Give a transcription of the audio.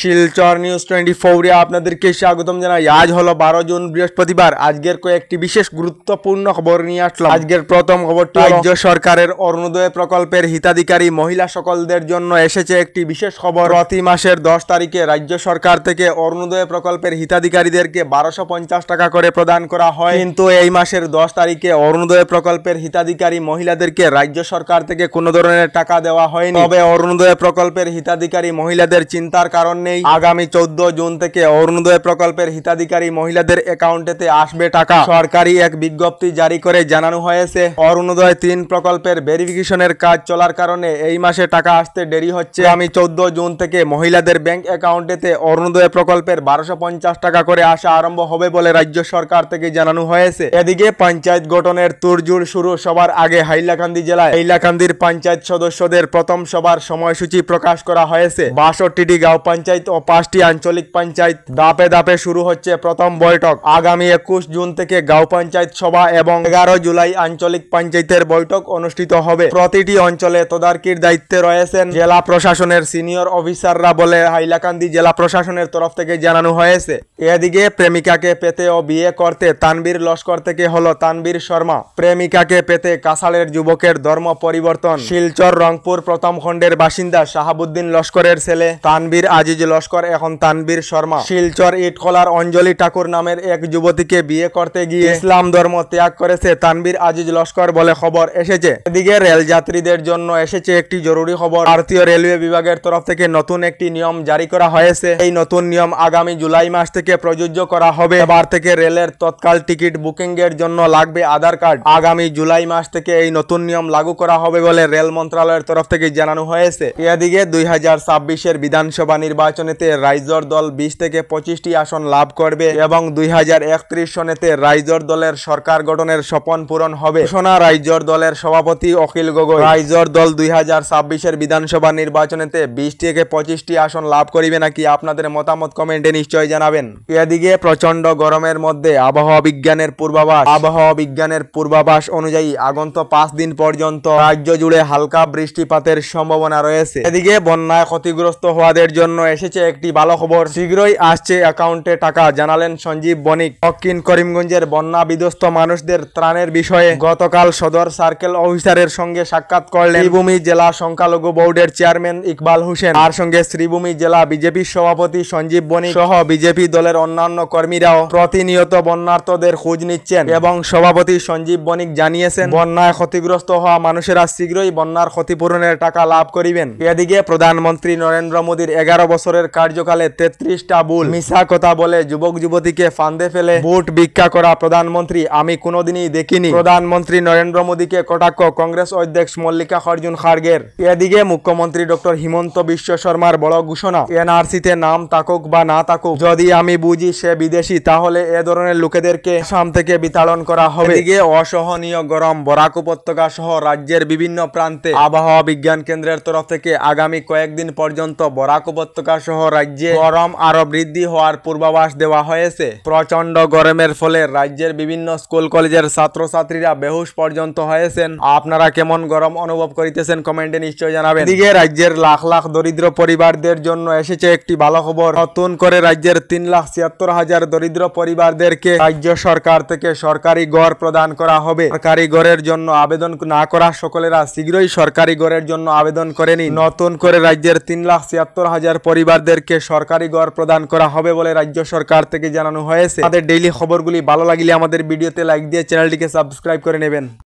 Silchar news 24 এ আপনাদেরকে স্বাগতম জানাই। আজ হলো 12 জুন বৃহস্পতিবার। আজকের কয়েকটি বিশেষ গুরুত্বপূর্ণ খবর নিয়ে আসলাম। আজকের প্রথম খবরটি রাজ্য সরকারের অরুণোদয় প্রকল্পের হিতাধিকারী মহিলা সকলদের জন্য এসেছে একটি বিশেষ খবর। প্রতি মাসের 10 তারিখে রাজ্য সরকার থেকে অরুণোদয় প্রকল্পের হিতাধিকারীদেরকে 1250 টাকা করে প্রদান করা হয়, কিন্তু এই মাসের 10 তারিখে অরুণোদয় প্রকল্পের হিতাধিকারী মহিলাদেরকে রাজ্য সরকার থেকে কোনো ধরনের টাকা দেওয়া হয়নি। তবে অরুণোদয় প্রকল্পের হিতাধিকারী মহিলাদের চিন্তার কারণ নেই। আগামী 14 জুন থেকে অরুণোদয় প্রকল্পের হিতাধিকারী মহিলাদের অ্যাকাউন্টেতে আসবে টাকা। সরকারি এক বিজ্ঞপ্তি জারি করে জানানো হয়েছে, অরুণোদয় 3 প্রকল্পের ভেরিফিকেশনের কাজ চলার কারণে এই মাসে টাকা আসতে দেরি হচ্ছে। আগামী 14 জুন থেকে মহিলাদের ব্যাংক অ্যাকাউন্টেতে অরুণোদয় প্রকল্পের 1250 টাকা করে আসা আরম্ভ হবে বলে রাজ্য সরকার থেকে জানানো হয়েছে। এদিকে পঞ্চায়েত গঠনের তোড়জোড় শুরু। সবার আগে হাইলাকান্দি জেলায় হাইলাকান্দির পঞ্চায়েত সদস্যদের প্রথম সভার সময়সূচি প্রকাশ করা হয়েছে। 62টি গাঁও পঞ্চায়েত ও 5টি আঞ্চলিক পঞ্চায়েত ধাপে ধাপে শুরু হচ্ছে প্রথম বৈঠক। আগামী 21 জুন থেকে গাঁও পঞ্চায়েত সভা এবং 11 জুলাই আঞ্চলিক পঞ্চায়েতের বৈঠক অনুষ্ঠিত হবে। প্রতিটি অঞ্চলে তদারকির দায়িত্বে রয়েছেন জেলা প্রশাসনের সিনিয়র অফিসাররা বলে হাইলাকান্দি জেলা প্রশাসনের তরফ থেকে জানানো হয়েছে। এদিকে প্রেমিকাকে পেতে ও বিয়ে করতে তানবীর লস্কর থেকে হলো তানবীর শর্মা। প্রেমিকাকে পেতে কাছাড়ের যুবকের ধর্ম পরিবর্তন। শিলচর রংপুর প্রথম খণ্ডেের বাসিন্দা শাহাবুদ্দিন লস্করের ছেলে তানবীর আজিজ লস্কর এখন তানবীর শর্মা। শিলচর ইটখলার অঞ্জলি ঠাকুর নামের এক যুবতীকে বিয়ে করতে গিয়ে ইসলাম ধর্ম ত্যাগ করেছে তানবীর আজিজ লস্কর বলে খবর এসেছে। এদিকে রেল যাত্রীদের জন্য এসেছে একটি জরুরি খবর। ভারতীয় রেলওয়ে বিভাগের তরফ থেকে নতুন একটি নিয়ম জারি করা হয়েছে। এই নতুন নিয়ম আগামী জুলাই মাস থেকে প্রযোজ্য করা হবে। এবার থেকে রেলের তৎকাল টিকিট বুকিং এর জন্য লাগবে আধার কার্ড। আগামী জুলাই মাস থেকে এই নতুন নিয়ম লাগু করা হবে বলে রেল মন্ত্রণালয়ের তরফ থেকে জানানো হয়েছে। এদিকে 2026 বিধানসভা নির্বাচনেতে রাইজর দল 20 থেকে 25টি আসন লাভ করবে এবং 2031 সনেতে রাইজর দলের সরকার গঠনের স্বপ্ন পূরণ হবে। ঘোষণা রাইজর দলের সভাপতি অখিল গগৈ। রাইজর দল 2026 বিধানসভা নির্বাচনেতে 20 থেকে 25টি আসন লাভ করিবে নাকি, আপনাদের মতামত কমেন্টে নিশ্চয় জানাবেন। এদিকে প্রচন্ড গরমের মধ্যে আবহাওয়া বিজ্ঞানের পূর্বাভাস অনুযায়ী আগন্ত 5 দিন পর্যন্ত রাজ্য জুড়ে হালকা বৃষ্টিপাতের সম্ভাবনা রয়েছে। এদিকে বন্যায় ক্ষতিগ্রস্ত হওয়াদের জন্য এসেছে একটি ভালো খবর। শীঘ্রই আসছে অ্যাকাউন্টে টাকা, জানালেন সঞ্জীব বণিক। দক্ষিণ করিমগঞ্জের বন্যা বিধ্বস্ত মানুষদের ত্রাণের বিষয়ে গতকাল সদর সার্কেল অফিসারের সঙ্গে সাক্ষাৎ করলেন শ্রীভূমি জেলা সংখ্যালঘু বোর্ডের চেয়ারম্যান ইকবাল হোসেন। তার সঙ্গে শ্রীভূমি জেলা বিজেপি সভাপতি সঞ্জীব বণিক সহ বিজেপি দলের অন্যান্য কর্মীরাও প্রতিনিয়ত বন্যার্তদের খোঁজ নিচ্ছেন এবং সভাপতি সঞ্জীব বণিক জানিয়েছেন বন্যায় ক্ষতিগ্রস্ত হওয়া মানুষেরা শীঘ্রই বন্যার ক্ষতিপূরণের টাকা লাভ করিবেন। এদিকে প্রধানমন্ত্রী নরেন্দ্র মোদীর 11 বছরের কার্যকালে 33টা ভুল মিছা কথা বলে যুবক যুবতীকে ফাঁদে ফেলে ভোট ভিক্ষা করা প্রধানমন্ত্রী আমি কোনোদিনই দেখিনি। প্রধানমন্ত্রী নরেন্দ্র মোদীকে কটাক্ষ কংগ্রেস অধ্যক্ষ মল্লিকার্জুন খাড়গের। এদিকে মুখ্যমন্ত্রী ডক্টর হিমন্ত বিশ্ব শর্মার বড় ঘোষণা, এনআরসিতে নাম থাকুক বা না থাকুক, যদি আমি বুঝি সে বিদেশি তাহলে এ ধরনের লোকেদেরকে আসাম থেকে বিতাড়ন করা হবে। এদিকে অসহনীয় গরম বরাক উপত্যকা সহ রাজ্যের বিভিন্ন প্রান্তে। আবহাওয়া বিজ্ঞান কেন্দ্রের তরফ থেকে আগামী কয়েকদিন পর্যন্ত বরাক উপত্যকা সহ রাজ্যে গরম আরো বৃদ্ধি হওয়ার পূর্বাভাস দেওয়া হয়েছে। প্রচন্ড গরমের ফলে রাজ্যের বিভিন্ন স্কুল কলেজের ছাত্রছাত্রীরা বেহুশ পর্যন্ত হয়েছেন। আপনারা কেমন গরম অনুভব করিতেছেন কমেন্টে নিশ্চয় জানাবেন। এদিকে রাজ্যের লাখ লাখ দরিদ্র পরিবারদের জন্য এসেছে একটি ভালো খবর। নতুন করে রাজ্যের 3,76,000 দরিদ্র পরিবারদেরকে রাজ্য সরকার থেকে সরকারি ঘর প্রদান করা হবে। সরকারি ঘরের জন্য আবেদন না করা সকলেরা শীঘ্রই সরকারি ঘরের জন্য আবেদন করে নিন। নতুন করে রাজ্যের 3,76,000 পরিবারদেরকে সরকারি ঘর প্রদান করা হবে বলে রাজ্য সরকার থেকে জানানো হয়েছে। আমাদের ডেইলি খবরগুলি ভালো লাগলে আমাদের ভিডিওতে লাইক দিয়ে চ্যানেলটিকে সাবস্ক্রাইব করে নেবেন।